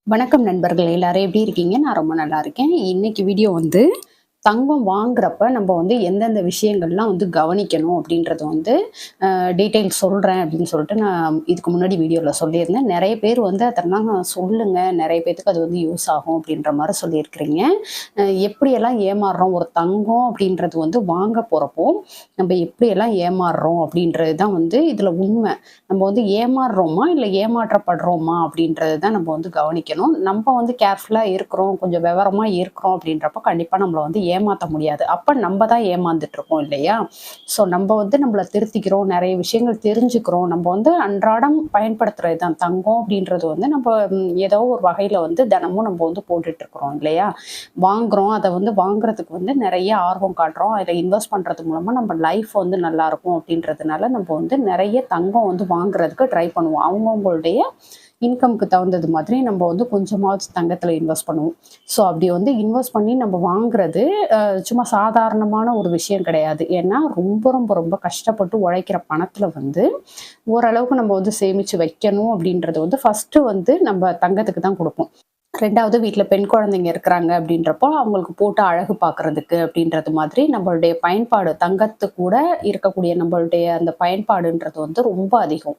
வணக்கம் நண்பர்களே, எல்லாரும் எப்படி இருக்கீங்க? நான் ரொம்ப நல்லா இருக்கேன். இன்னைக்கு வீடியோ வந்து தங்கம் வாங்குறப்ப நம்ம வந்து எந்தெந்த விஷயங்கள்லாம் வந்து கவனிக்கணும் அப்படின்றத வந்து டீட்டெயில்ஸ் சொல்றேன் அப்படின்னு சொல்லிட்டு நான் இதுக்கு முன்னாடி வீடியோல சொல்லியிருந்தேன். நிறைய பேர் வந்து அதெல்லாம் சொல்லுங்க, நிறைய பேத்துக்கு அது வந்து யூஸ் ஆகும் அப்படின்ற மாதிரி சொல்லியிருக்கிறீங்க. எப்படியெல்லாம் ஏமாறுறோம், ஒரு தங்கம் அப்படின்றது வந்து வாங்க போறப்போ நம்ம எப்படியெல்லாம் ஏமாறுறோம் அப்படின்றது தான் வந்து இதுல உண்மை. நம்ம வந்து ஏமாறுறோமா இல்லை ஏமாற்றப்படுறோமா அப்படின்றது தான் நம்ம வந்து கவனிக்கணும். நம்ம வந்து கேர்ஃபுல்லா இருக்கிறோம், கொஞ்சம் விவரமா இருக்கிறோம் அப்படின்றப்ப கண்டிப்பா நம்மள வந்து ஏமாத்த முடியாது. அப்ப நம்ம தான் ஏமாந்துட்டு இருக்கோம் இல்லையா? ஸோ நம்ம வந்து நம்மள திருத்திக்கிறோம், நிறைய விஷயங்கள் தெரிஞ்சுக்கிறோம். நம்ம வந்து அன்றாடம் பயன்படுத்துறது தான் தங்கம் அப்படின்றது வந்து நம்ம ஏதோ ஒரு வகையில வந்து தினமும் நம்ம வந்து போட்டுட்டு இருக்கிறோம் இல்லையா? வாங்குறோம், அதை வந்து வாங்குறதுக்கு வந்து நிறைய ஆர்வம் காட்டுறோம். அதில் இன்வெஸ்ட் பண்றது மூலமா நம்ம லைஃப் வந்து நல்லா இருக்கும் அப்படின்றதுனால நம்ம வந்து நிறைய தங்கம் வந்து வாங்குறதுக்கு ட்ரை பண்ணுவோம். அவங்கவுங்களுடைய இன்கம்க்கு தகுந்தது மாதிரி நம்ம வந்து கொஞ்சமாவது தங்கத்துல இன்வெஸ்ட் பண்ணுவோம். ஸோ அப்படி வந்து இன்வெஸ்ட் பண்ணி நம்ம வாங்குறது சும்மா சாதாரணமான ஒரு விஷயம் கிடையாது. ஏன்னா ரொம்ப ரொம்ப ரொம்ப கஷ்டப்பட்டு உழைக்கிற பணத்துல வந்து ஓரளவுக்கு நம்ம வந்து சேமிச்சு வைக்கணும் அப்படின்றது வந்து ஃபர்ஸ்ட் வந்து நம்ம தங்கத்துக்கு தான் கொடுப்போம். 2வது வீட்ல பெண் குழந்தைங்க இருக்கிறாங்க அப்படின்றப்போ, அவங்களுக்கு போட்டு அழகு பார்க்கறதுக்கு அப்படின்றது மாதிரி நம்மளுடைய பயன்பாடு தங்கத்து கூட இருக்கக்கூடிய நம்மளுடைய அந்த பயன்பாடுன்றது வந்து ரொம்ப அதிகம்.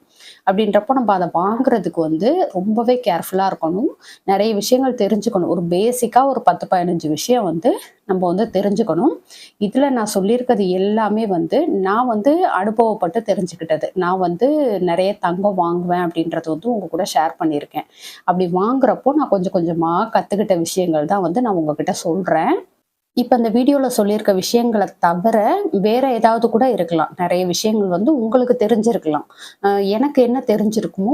அப்படின்றப்போ நம்ம அத வாங்குறதுக்கு வந்து ரொம்பவே கேர்ஃபுல்லா இருக்கணும். நெறைய விஷயங்கள் தெரிஞ்சுக்கணும். ஒரு பேசிக்கா ஒரு 10, 15 விஷயம் வந்து நம்ம வந்து தெரிஞ்சுக்கணும். இதுல நான் சொல்லியிருக்கிறது எல்லாமே வந்து நான் வந்து அனுபவப்பட்டு தெரிஞ்சுக்கிட்டது. நான் வந்து நெறைய தங்கம் வாங்குவேன் அப்படின்றது வந்து உங்க கூட ஷேர் பண்ணியிருக்கேன். அப்படி வாங்குறப்போ நான் கொஞ்சம் கொஞ்சமா கத்துக்கிட்ட விஷயங்கள் தான் வந்து நான் உங்ககிட்ட சொல்றேன். இப்ப இந்த வீடியோல சொல்லியிருக்க விஷயங்கள தவிர, வேற ஏதாவது கூட இருக்கலாம். நெறைய விஷயங்கள் வந்து உங்களுக்கு தெரிஞ்சிருக்கலாம். எனக்கு என்ன தெரிஞ்சிருக்குமோ,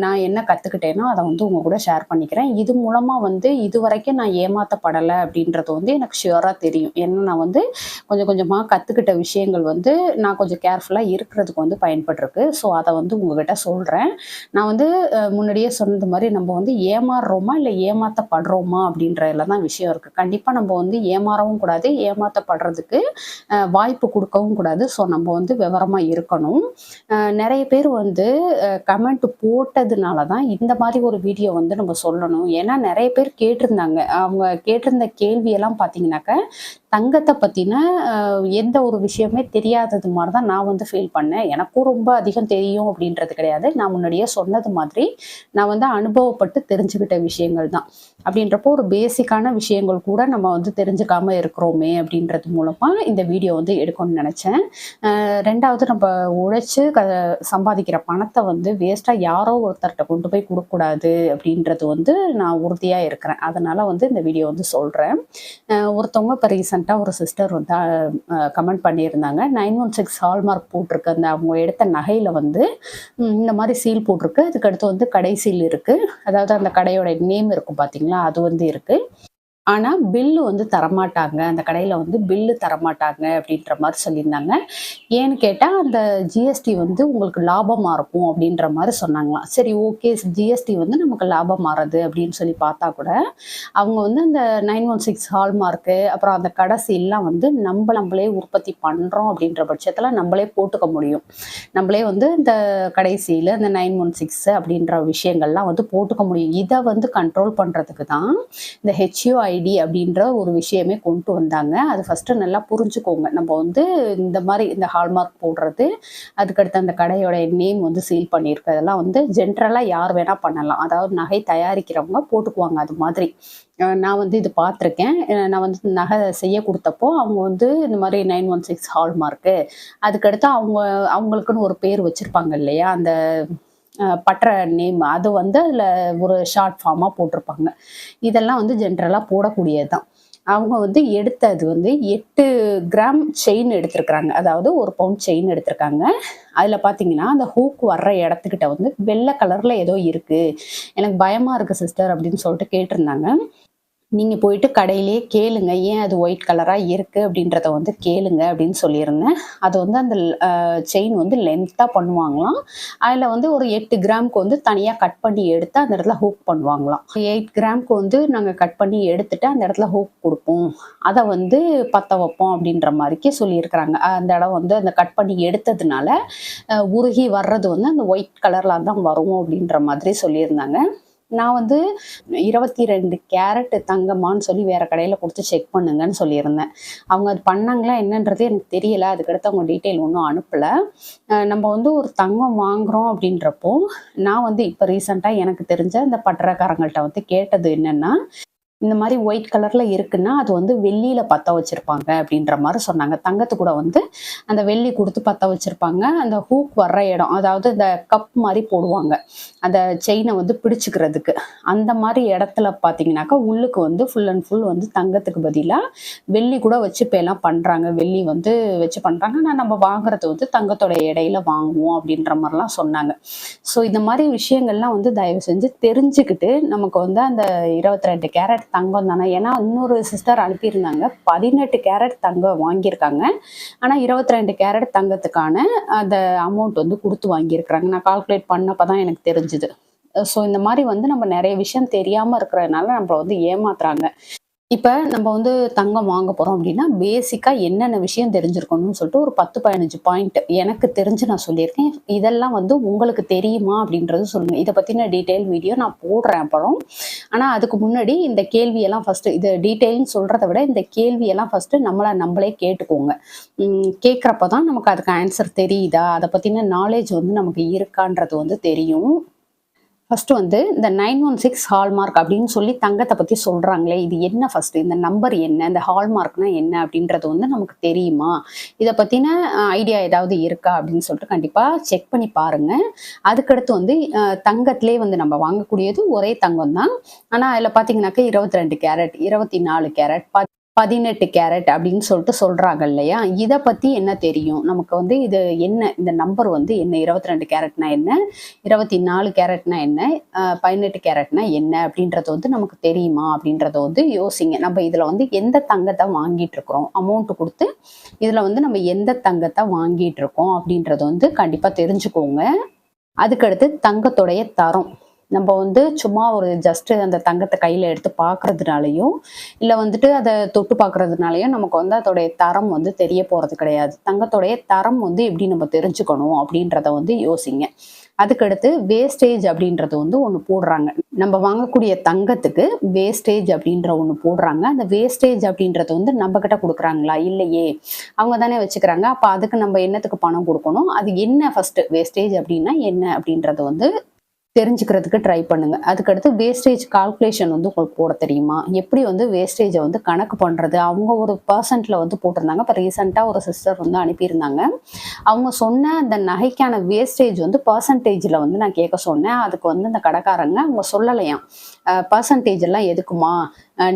நான் என்ன கத்துக்கிட்டேனோ, அத வந்து உங்க கூட ஷேர் பண்ணிக்கிறேன். இது மூலமா வந்து இதுவரைக்கும் நான் ஏமாத்தப்படல அப்படின்றது வந்து எனக்கு ஷூரா தெரியும். ஏன்னா நான் வந்து கொஞ்சம் கொஞ்சமா கத்துக்கிட்ட விஷயங்கள் வந்து நான் கொஞ்சம் கேர்ஃபுல்லா இருக்கிறதுக்கு வந்து பயன்பட்டுருக்கு. ஸோ அத வந்து உங்ககிட்ட சொல்றேன். நான் வந்து முன்னாடியே சொன்னது மாரி நம்ம வந்து ஏமாறுறோமா, இல்ல ஏமாத்தப்படுறோமா அப்படின்றதுல தான் விஷயம் இருக்கு. கண்டிப்பா நம்ம வந்து ஏமாறவும் கூடாது, ஏமாத்தப்படுறதுக்கு வாய்ப்பு குடுக்கவும் கூடாது. ஸோ நம்ம வந்து விவரமா இருக்கணும். நெறைய பேர் வந்து கமெண்ட் போட்டதுனால தான் இந்த மாரி ஒரு வீடியோ வந்து நம்ம சொல்லணும். ஏன்னா நெறைய பேர் கேட்டிருந்தாங்க. அவங்க கேட்டிருந்த கேள்வியெல்லாம் பார்த்தீங்கன்னாக்க, தங்கத்த பத்தின எந்த ஒரு விஷயமே தெரியாதது மாரி தான் நான் வந்து ஃபீல் பண்ணேன். எனக்கும் ரொம்ப அதிகம் தெரியும் அப்படின்றது கிடையாது. நான் முன்னாடியே சொன்னது மாதிரி, நான் வந்து அனுபவப்பட்டு தெரிஞ்சுக்கிட்ட விஷயங்கள் தான். அப்படின்றப்போ ஒரு பேசிக்கான விஷயங்கள் கூட நம்ம வந்து தெரிஞ்சுக்காம இருக்கிறோமே அப்படின்றது மூலமா இந்த வீடியோ வந்து எடுக்கணும்னு நெனச்சேன். 2வது நம்ம உழைச்சு சம்பாதிக்கிற பணத்த வந்து வேஸ்ட்டா யாரோ ஒருத்தர்ட்ட கொண்டு போய் குடுக்கக்கூடாது அப்படின்றது வந்து நான் உறுதியா இருக்கிறேன். அதனால வந்து இந்த வீடியோ வந்து சொல்றேன். ஒருத்தவங்க இப்ப ரீசென்ட்டா ஒரு சிஸ்டர் வந்து கமெண்ட் பண்ணியிருந்தாங்க. 916 ஹால்மார்க் போட்டிருக்கு. அந்த அவங்க எடுத்த நகையில வந்து இந்த மாரி சீல் போட்டிருக்கு. அதுக்கடுத்து வந்து கடை சீல் இருக்கு. அதாவது அந்த கடையோட நேம் இருக்கும் பார்த்தீங்களா? அது வந்து இருக்கு. ஆனா, பில்லு வந்து தரமாட்டாங்க. அந்த கடையில வந்து பில்லு தரமாட்டாங்க அப்படின்ற மாரி சொல்லியிருந்தாங்க. ஏன்னு கேட்டா, அந்த ஜிஎஸ்டி வந்து உங்களுக்கு லாபமா இருக்கும் அப்படின்ற மாரி சொன்னாங்களாம். சரி ஓகே ஜிஎஸ்டி வந்து நமக்கு லாபமாறது அப்படின்னு சொல்லி பார்த்தா கூட, அவங்க வந்து அந்த 916 ஹால்மார்க்கு, அப்புறம் அந்த கடை சீல்லாம் வந்து நம்பளே உற்பத்தி பண்றோம் அப்படின்ற பட்சத்தில நம்பளே போட்டுக்க முடியும். நம்பளே வந்து இந்த கடை சீலு, அந்த 916 அப்படின்ற விஷயங்கள்லாம் வந்து போட்டுக்க முடியும். இத வந்து கண்ட்ரோல் பண்றதுக்கு தான் இந்த ஹெச்யூஐடி அப்படின்ற ஒரு விஷயமே கொண்டு வந்தாங்க. அது ஃபர்ஸ்ட்டு நல்லா புரிஞ்சுக்கோங்க. நம்ம வந்து இந்த மாரி இந்த ஹால்மார்க் போடுறது, அதுக்கடுத்து அந்த கடையோட நேம் வந்து சீல் பண்ணியிருக்கு. அதெல்லாம் வந்து ஜென்ரலா யார் வேணா பண்ணலாம். அதாவது நகை தயாரிக்கிறவங்க போட்டுக்குவாங்க அது மாதிரி. நான் வந்து இது பார்த்துருக்கேன். நான் வந்து நகை செய்ய குடுத்தப்போ, அவங்க வந்து இந்த மாரி 916 ஹால்மார்க்கு, அதுக்கடுத்து அவங்களுக்குன்னு ஒரு பேர் வச்சிருப்பாங்க இல்லையா? அந்த பட்ற நேம் அது வந்து அதில ஒரு ஷார்ட் ஃபார்மா போட்டிருப்பாங்க. இதெல்லாம் வந்து ஜென்ரலா போடக்கூடியது தான். அவங்க வந்து எடுத்தது வந்து 8 கிராம் செயின் எடுத்திருக்கிறாங்க. அதாவது 1 பவுண்ட் செயின் எடுத்திருக்காங்க. அதில பார்த்தீங்கன்னா, அந்த ஹூக் வர்ற இடத்துக்கிட்ட வந்து வெள்ள கலர்ல ஏதோ இருக்கு. எனக்கு பயமா இருக்கு சிஸ்டர் அப்படின்னு சொல்லிட்டு கேட்டிருந்தாங்க. நீங்க போயிட்டு கடையிலேயே கேளுங்க. ஏன் அது ஒயிட் கலரா இருக்கு அப்படின்றத வந்து கேளுங்க அப்படின்னு சொல்லியிருந்தேன். அது வந்து அந்த செயின் வந்து லென்த்தா பண்ணுவாங்களாம். அதில வந்து ஒரு 8 கிராமுக்கு வந்து தனியா கட் பண்ணி எடுத்து அந்த இடத்துல ஹூக் பண்ணுவாங்களாம். 8 கிராமுக்கு வந்து நாங்க கட் பண்ணி எடுத்துட்டு அந்த இடத்துல ஹூக் குடுப்போம். அத வந்து பத்த வைப்போம் அப்படின்ற மாரிக்கு சொல்லியிருக்கிறாங்க. அந்த இடம் வந்து அந்த கட் பண்ணி எடுத்ததுனால, உருகி வர்றது வந்து அந்த ஒயிட் கலர்ல தான் வரும் அப்படின்ற மாதிரி சொல்லியிருந்தாங்க. நான் வந்து 22 கேரட் தங்கமான்னு சொல்லி வேற கடையில குடுத்து செக் பண்ணுங்கன்னு சொல்லியிருந்தேன். அவங்க அது பண்ணாங்களா என்னன்றது எனக்கு தெரியல. அதுக்கடுத்து அவங்க டீட்டெயில் ஒண்ணும் அனுப்பல. நம்ம வந்து ஒரு தங்கம் வாங்குறோம் அப்படின்றப்போ, நான் வந்து இப்ப ரீசென்ட்டா எனக்கு தெரிஞ்ச இந்த பட்டறக்காரங்கள்ட்ட வந்து கேட்டது என்னன்னா, இந்த மாரி ஒயிட் கலர்ல இருக்குன்னா, அது வந்து வெள்ளியில பத்த வச்சிருப்பாங்க அப்படின்ற மாரி சொன்னாங்க. தங்கத்து கூட வந்து அந்த வெள்ளி குடுத்து பத்த வச்சிருப்பாங்க. அந்த ஹூக் வர்ற இடம், அதாவது இந்த கப் மாரி போடுவாங்க. அந்த செயின வந்து பிடிச்சுக்கிறதுக்கு. அந்த மாரி இடத்துல பார்த்தீங்கன்னாக்கா, உள்ளுக்கு வந்து ஃபுல் அண்ட் ஃபுல் வந்து தங்கத்துக்கு பதிலா வெள்ளி கூட வச்சு இப்ப எல்லாம் பண்றாங்க. வெள்ளி வந்து வச்சு பண்றாங்க. ஆனா நம்ம வாங்குறது வந்து தங்கத்தோட எடையில வாங்குவோம் அப்படின்ற மாரிலாம் சொன்னாங்க. ஸோ இந்த மாரி விஷயங்கள்லாம் வந்து தயவு செஞ்சு தெரிஞ்சுக்கிட்டு, நமக்கு வந்து அந்த 22 கேரட் தங்கம் தானே. ஏன்னா இன்னொரு சிஸ்டர் அனுப்பியிருந்தாங்க. 18 கேரட் தங்கம் வாங்கியிருக்காங்க. ஆனா 22 கேரட் தங்கத்துக்கான அந்த அமௌண்ட் வந்து குடுத்து வாங்கியிருக்கிறாங்க. நான் கால்குலேட் பண்ணப்ப தான் எனக்கு தெரிஞ்சுது. ஸோ இந்த மாரி வந்து நம்ம நெறைய விஷயம் தெரியாம இருக்கிறதுனால நம்மள வந்து ஏமாத்துறாங்க. இப்ப நம்ம வந்து தங்கம் வாங்க போறோம் அப்படின்னா, பேசிக்கா என்னென்ன விஷயம் தெரிஞ்சிருக்கணும்னு சொல்லிட்டு ஒரு 10, 15 பாயிண்ட் எனக்கு தெரிஞ்சு நான் சொல்லியிருக்கேன். இதெல்லாம் வந்து உங்களுக்கு தெரியுமா அப்படின்றது சொல்லுங்க. இத பத்தின டீட்டெயில் வீடியோ நான் போடுறேன் அப்புறம். ஆனா அதுக்கு முன்னாடி இந்த கேள்வியெல்லாம் ஃபர்ஸ்ட் இது டீட்டெயில்ன்னு சொல்றத விட இந்த கேள்வியெல்லாம் ஃபர்ஸ்ட் நம்மள நம்மளே கேட்டுக்கோங்க. கேட்கிறப்ப தான் நமக்கு அதுக்கு ஆன்சர் தெரியுதா? அத பத்தின நாலேட்ஜ் வந்து நமக்கு இருக்கான்றது வந்து தெரியும். ஃபர்ஸ்ட் வந்து இந்த 916 ஹால்மார்க் அப்படின்னு சொல்லி தங்கத்த பத்தி சொல்றாங்களே, இது என்ன ஃபர்ஸ்ட்? இந்த நம்பர் என்ன? இந்த ஹால்மார்க்னா என்ன? அப்படின்றது வந்து நமக்கு தெரியுமா? இத பத்தின ஐடியா ஏதாவது இருக்கா? அப்படின்னு சொல்லிட்டு கண்டிப்பா செக் பண்ணி பாருங்க. அதுக்கடுத்து வந்து தங்கத்திலே வந்து நம்ம வாங்கக்கூடியது ஒரே தங்கம் தான். ஆனா அதில பார்த்தீங்கன்னாக்க 22 கேரட், 24 கேரட், 18 கேரட் அப்படின்னு சொல்லிட்டு சொல்றாங்க இல்லையா? இத பத்தி என்ன தெரியும்? நமக்கு வந்து இது என்ன? இந்த நம்பர் வந்து என்ன? 22 கேரட்னா என்ன? 24 கேரட்னா என்ன? 18 கேரட்னா என்ன? அப்படின்றது வந்து நமக்கு தெரியுமா? அப்படின்றத வந்து யோசிங்க. நம்ம இதுல வந்து எந்த தங்கத்த வாங்கிட்டு இருக்கிறோம்? அமௌண்ட் குடுத்து இதுல வந்து நம்ம எந்த தங்கத்த வாங்கிட்டு இருக்கோம்? அப்படின்றத வந்து கண்டிப்பா தெரிஞ்சுக்கோங்க. அதுக்கடுத்து தங்கத்தோடைய தரம். நம்ம வந்து சும்மா ஒரு ஜஸ்ட் அந்த தங்கத்த கையில எடுத்து பார்க்கறதுனாலயும், இல்ல வந்துட்டு அத தொட்டு பார்க்கறதுனாலயும் நமக்கு வந்து அதோடைய தரம் வந்து தெரிய போறது கிடையாது. தங்கத்தோடைய தரம் வந்து எப்படி நம்ம தெரிஞ்சுக்கணும் அப்படின்றத வந்து யோசிங்க. அதுக்கடுத்து வேஸ்டேஜ் அப்படின்றது வந்து ஒண்ணு போடுறாங்க. நம்ம வாங்கக்கூடிய தங்கத்துக்கு வேஸ்டேஜ் அப்படின்ற ஒண்ணு போடுறாங்க. அந்த வேஸ்டேஜ் அப்படின்றது வந்து நம்ம கிட்ட குடுக்குறாங்களா? இல்லையே! அவங்க தானே வச்சுக்கிறாங்க. அப்ப அதுக்கு நம்ம என்னத்துக்கு பணம் குடுக்கணும்? அது என்ன ஃபர்ஸ்ட் வேஸ்டேஜ் அப்படின்னா என்ன? அப்படின்றத வந்து தெரிஞ்சுக்கிறதுக்கு ட்ரை பண்ணுங்க. அதுக்கடுத்து வேஸ்டேஜ் கால்குலேஷன் வந்து உங்களுக்கு போட தெரியுமா? எப்படி வந்து வேஸ்டேஜ வந்து கணக்கு பண்றது? அவங்க ஒரு பெர்சன்ட்ல வந்து போட்டிருந்தாங்க. இப்ப ரீசென்ட்டா ஒரு சிஸ்டர் வந்து அனுப்பியிருந்தாங்க. அவங்க சொன்ன அந்த நகைக்கான வேஸ்டேஜ் வந்து பெர்சன்டேஜ்ல வந்து நான் கேட்க சொன்னேன். அதுக்கு வந்து அந்த கடைக்காரங்க அவங்க சொல்லலையாம். பெர்சன்டேஜ் எல்லாம் எதுக்குமா?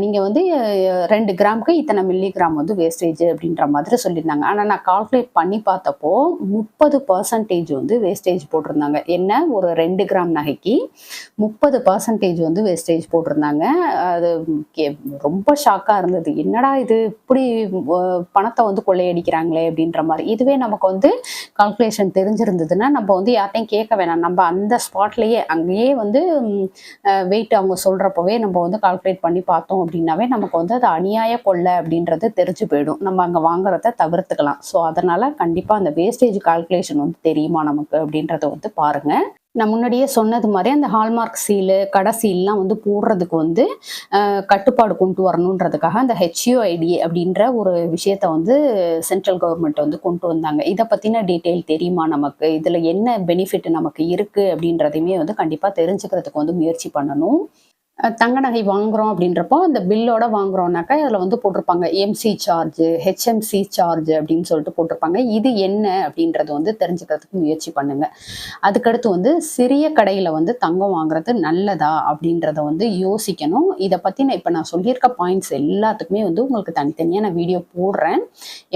நீங்க வந்து 2 கிராமுக்கு இத்தனை மில்லிகிராம் வந்து வேஸ்டேஜ் அப்படின்ற மாதிரி சொல்லியிருந்தாங்க. ஆனா நான் கால்குலேட் பண்ணி பார்த்தப்போ 30% வந்து வேஸ்டேஜ் போட்டிருந்தாங்க. என்ன ஒரு 2 கிராம் நகைக்கு 30% வந்து வேஸ்டேஜ் போட்டிருந்தாங்க. அது கே ரொம்ப ஷாக்கா இருந்தது. என்னடா இது இப்படி பணத்த வந்து கொள்ளையடிக்கிறாங்களே அப்படின்ற மாரி. இதுவே நமக்கு வந்து கால்குலேஷன் தெரிஞ்சிருந்ததுன்னா, நம்ம வந்து யார்ட்டயும் கேட்க வேணாம். நம்ம அந்த ஸ்பாட்லயே அங்கேயே வந்து வெயிட் அவங்க சொல்றப்பவே நம்ம வந்து கால்குலேட் பண்ணி பார்த்தோம் அப்படின்னாவே நமக்கு வந்து அது அநியாய கொள்ளை அப்படின்றது தெரிஞ்சு போயிடும். நம்ம அங்க வாங்குறத தவிர்த்துக்கலாம். ஸோ அதனால கண்டிப்பா அந்த வேஸ்டேஜ் கால்குலேஷன் வந்து தெரியுமா நமக்கு அப்படின்றத வந்து பாருங்க. நான் முன்னாடியே சொன்னது மாரி அந்த ஹால்மார்க் சீலு, கடை சீல்லாம் வந்து போடுறதுக்கு வந்து கட்டுப்பாடு கொண்டு வரணுன்றதுக்காக அந்த ஹெச்யூஐடி அப்படின்ற ஒரு விஷயத்த வந்து சென்ட்ரல் கவர்மெண்ட் வந்து கொண்டு வந்தாங்க. இத பத்தின டீட்டெயில் தெரியுமா நமக்கு? இதுல என்ன பெனிஃபிட் நமக்கு இருக்கு அப்படின்றதையுமே வந்து கண்டிப்பா தெரிஞ்சுக்கிறதுக்கு வந்து முயற்சி பண்ணணும். தங்க நகை வாங்குறோம் அப்படின்றப்போ, அந்த பில்லோட வாங்குறோம்னாக்கா, அதில வந்து போட்டிருப்பாங்க. எம்சி சார்ஜ், ஹெச்எம்சி சார்ஜ் அப்படின்னு சொல்லிட்டு போட்டிருப்பாங்க. இது என்ன அப்படின்றத வந்து தெரிஞ்சுக்கிறதுக்கு முயற்சி பண்ணுங்க. அதுக்கடுத்து வந்து சிறிய கடையில வந்து தங்கம் வாங்குறது நல்லதா? அப்படின்றத வந்து யோசிக்கணும். இத பத்தின இப்ப நான் சொல்லியிருக்க பாயிண்ட்ஸ் எல்லாத்துக்குமே வந்து உங்களுக்கு தனித்தனியா நான் வீடியோ போடுறேன்.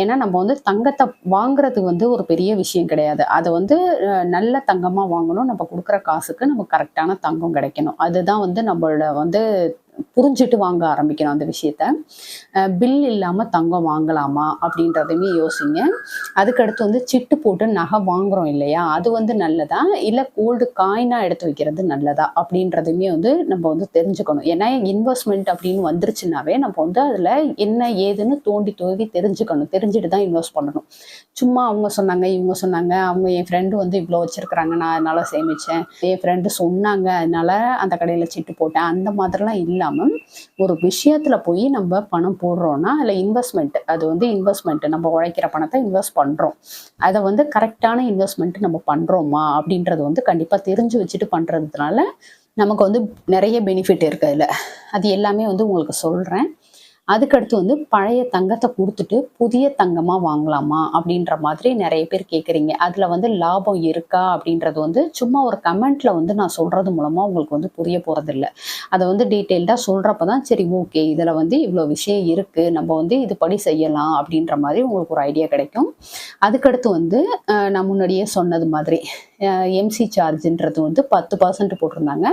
ஏன்னா நம்ம வந்து தங்கத்த வாங்குறது வந்து ஒரு பெரிய விஷயம் கிடையாது. அத வந்து நல்ல தங்கமா வாங்கணும். நம்ம குடுக்குற காசுக்கு நமக்கு கரெக்ட்டான தங்கம் கிடைக்கணும். அதுதான் வந்து நம்மளோட வந்து புரிஞ்சுட்டு வாங்க ஆரம்பிக்கணும் அந்த விஷயத்த. பில் இல்லாமல் தங்கம் வாங்கலாமா அப்படின்றதையுமே யோசிங்க. அதுக்கடுத்து வந்து சிட்டு போட்டு நகை வாங்குறோம் இல்லையா, அது வந்து நல்லதா, இல்லை கோல்டு காயினாக எடுத்து வைக்கிறது நல்லதா அப்படின்றதையுமே வந்து நம்ம வந்து தெரிஞ்சுக்கணும். ஏன்னா இன்வெஸ்ட்மெண்ட் அப்படின்னு வந்துருச்சுனாவே நம்ம வந்து அதில் என்ன ஏதுன்னு தோண்டி தோண்டி தெரிஞ்சுக்கணும். தெரிஞ்சுட்டு தான் இன்வெஸ்ட் பண்ணணும். சும்மா அவங்க சொன்னாங்க, இவங்க சொன்னாங்க, அவங்க என் ஃப்ரெண்டு வந்து இவ்வளோ வச்சுருக்குறாங்க, நான் அதனால சேமித்தேன், என் ஃப்ரெண்டு சொன்னாங்க அதனால அந்த கடையில் சிட்டு போட்டேன், அந்த மாதிரிலாம் இல்லாமல் ஒரு விஷயத்தில் போய் நம்ம பணம் போடுறோன்னா அதில் இன்வெஸ்ட்மெண்ட், அது வந்து இன்வெஸ்ட்மெண்ட், நம்ம உழைக்கிற பணத்தை இன்வெஸ்ட் பண்ணுறோம், அதை வந்து கரெக்டான இன்வெஸ்ட்மெண்ட் நம்ம பண்ணுறோமா அப்படின்றது வந்து கண்டிப்பாக தெரிஞ்சு வச்சுட்டு பண்ணுறதுனால நமக்கு வந்து நிறைய பெனிஃபிட் இருக்குது அதில். அது எல்லாமே வந்து உங்களுக்கு சொல்கிறேன். அதுக்கடுத்து வந்து பழைய தங்கத்தை கொடுத்துட்டு புதிய தங்கமாக வாங்கலாமா அப்படின்ற மாதிரி நிறைய பேர் கேட்குறீங்க. அதில் வந்து லாபம் இருக்கா அப்படின்றது வந்து சும்மா ஒரு கமெண்ட்ல வந்து நான் சொல்கிறது மூலமாக உங்களுக்கு வந்து புரிய போகிறதில்ல. அதை வந்து டீட்டெயில்டாக சொல்கிறப்ப தான் சரி ஓகே இதில் வந்து இவ்வளோ விஷயம் இருக்குது, நம்ம வந்து இதுபடி செய்யலாம் அப்படின்ற மாதிரி உங்களுக்கு ஒரு ஐடியா கிடைக்கும். அதுக்கடுத்து வந்து நான் முன்னாடியே சொன்னது மாதிரி எம்சி சார்ஜுன்றது வந்து 10% போட்டிருந்தாங்க,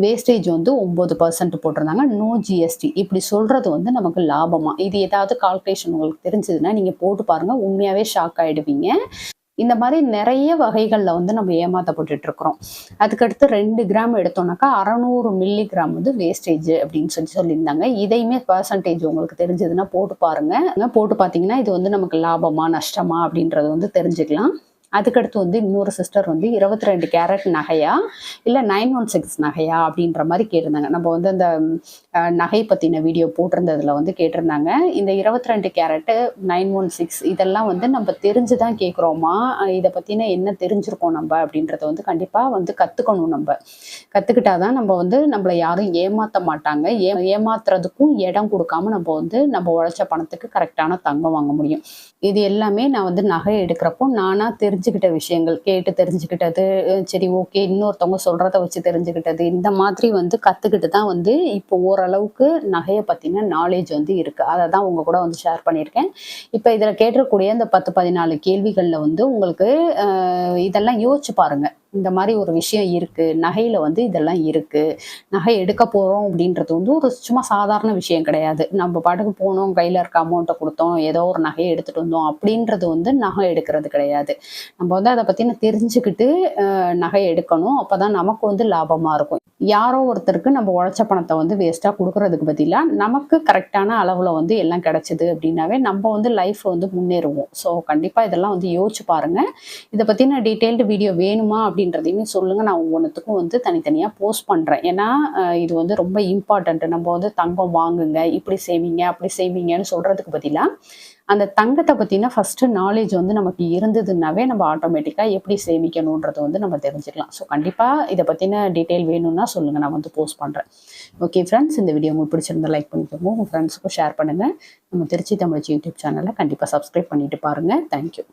வேஸ்டேஜ் வந்து 9% போட்டிருந்தாங்க, நோ ஜிஎஸ்டி. இப்படி சொல்கிறது வந்து நமக்கு லாபமா? இது ஏதாவது கால்குலேஷன் உங்களுக்கு தெரிஞ்சதுன்னா நீங்கள் போட்டு பாருங்கள், உண்மையாகவே ஷாக் ஆகிடுவீங்க. இந்த மாதிரி நிறைய வகைகளில் வந்து நம்ம ஏமாற்றப்பட்டுட்டு இருக்கிறோம். அதுக்கடுத்து 2 கிராம் எடுத்தோம்னாக்கா 600 மில்லிகிராம் வந்து வேஸ்டேஜ் அப்படின்னு சொல்லியிருந்தாங்க. இதையுமே பர்சன்டேஜ் உங்களுக்கு தெரிஞ்சதுன்னா போட்டு பாருங்க. போட்டு பார்த்தீங்கன்னா இது வந்து நமக்கு லாபமா நஷ்டமா அப்படின்றது வந்து தெரிஞ்சுக்கலாம். அதுக்கடுத்து வந்து இன்னொரு சிஸ்டர் வந்து 22 கேரட் நகையா இல்லை 916 நகையா அப்படின்ற மாதிரி கேட்டிருந்தாங்க. நம்ம வந்து அந்த நகை பற்றின வீடியோ போட்டிருந்ததில் வந்து கேட்டிருந்தாங்க. இந்த 22 கேரட்டு 916 இதெல்லாம் வந்து நம்ம தெரிஞ்சு தான் கேட்குறோமா, இதை பற்றின என்ன தெரிஞ்சிருக்கோம் நம்ம அப்படின்றத வந்து கண்டிப்பாக வந்து கற்றுக்கணும். நம்ம கற்றுக்கிட்டா தான் நம்ம வந்து நம்மளை யாரும் ஏமாற்ற மாட்டாங்க. ஏமாத்துறதுக்கும் இடம் கொடுக்காம நம்ம வந்து நம்ம உழைச்ச பணத்துக்கு கரெக்டான தங்கம் வாங்க முடியும். இது எல்லாமே நான் வந்து நகை எடுக்கிறப்போ நானாக தெரிஞ்சுக்கிட்ட விஷயங்கள், கேட்டு தெரிஞ்சுக்கிட்டது, சரி ஓகே இன்னொருத்தவங்க சொல்கிறத வச்சு தெரிஞ்சுக்கிட்டது, இந்த மாதிரி வந்து கற்றுக்கிட்டு தான் வந்து இப்போ ஓரளவுக்கு நகையை பற்றின நாலேஜ் வந்து இருக்குது. அதை தான் உங்கள் கூட வந்து ஷேர் பண்ணியிருக்கேன். இப்போ இதில் கேட்டிருக்கக்கூடிய இந்த 10-14 கேள்விகளில் வந்து உங்களுக்கு இதெல்லாம் யோசிச்சு பாருங்கள். இந்த மாதிரி ஒரு விஷயம் இருக்குது, நகையில் வந்து இதெல்லாம் இருக்குது, நகை எடுக்க போகிறோம் அப்படின்றது வந்து ஒரு சும்மா சாதாரண விஷயம் கிடையாது. நம்ம பாட்டுக்கு போனோம், கையில் இருக்க அமௌண்ட்டை கொடுத்தோம், ஏதோ ஒரு நகையை எடுத்துகிட்டு வந்தோம் அப்படின்றது வந்து நகை எடுக்கிறது கிடையாது. நம்ம வந்து அதை பற்றின தெரிஞ்சுக்கிட்டு நகை எடுக்கணும். அப்போ தான் நமக்கு வந்து லாபமாக இருக்கும். யாரோ ஒருத்தருக்கு நம்ம உழைச்ச பணத்தை வந்து வேஸ்ட்டாக கொடுக்கறதுக்கு பதிலாக நமக்கு கரெக்டான அளவில் வந்து எல்லாம் கிடச்சிது அப்படின்னாவே நம்ம வந்து லைஃப் வந்து முன்னேறுவோம். ஸோ கண்டிப்பாக இதெல்லாம் வந்து யோசிச்சு பாருங்கள். இதை பற்றின டீட்டெயில்டு வீடியோ வேணுமா அப்படின்றதையுமே சொல்லுங்கள். நான் ஒவ்வொன்றுத்துக்கும் வந்து தனித்தனியாக போஸ்ட் பண்ணுறேன். ஏன்னா இது வந்து ரொம்ப இம்பார்ட்டண்ட்டு. நம்ம வந்து தங்கம் வாங்குங்க, இப்படி செய்வீங்க அப்படி செய்வீங்கன்னு சொல்கிறதுக்கு பதிலாக அந்த தங்கத்தை பற்றின ஃபஸ்ட்டு நாலேஜ் வந்து நமக்கு இருந்ததுன்னாவே நம்ம ஆட்டோமேட்டிக்காக எப்படி சேமிக்கணுன்றதை வந்து நம்ம தெரிஞ்சுக்கலாம். ஸோ கண்டிப்பாக இதை பற்றின டீட்டெயில் வேணும்னா சொல்லுங்கள், நான் வந்து போஸ்ட் பண்ணுறேன். ஓகே ஃப்ரெண்ட்ஸ், இந்த வீடியோ உங்களுக்கு பிடிச்சிருந்தா லைக் பண்ணிக்கோங்க, உங்கள் ஃப்ரெண்ட்ஸுக்கும் ஷேர் பண்ணுங்கள். நம்ம திருச்சி தமிழச்சி யூடியூப் சேனலை கண்டிப்பாக சப்ஸ்கிரைப் பண்ணிட்டு பாருங்கள். தேங்க்யூ.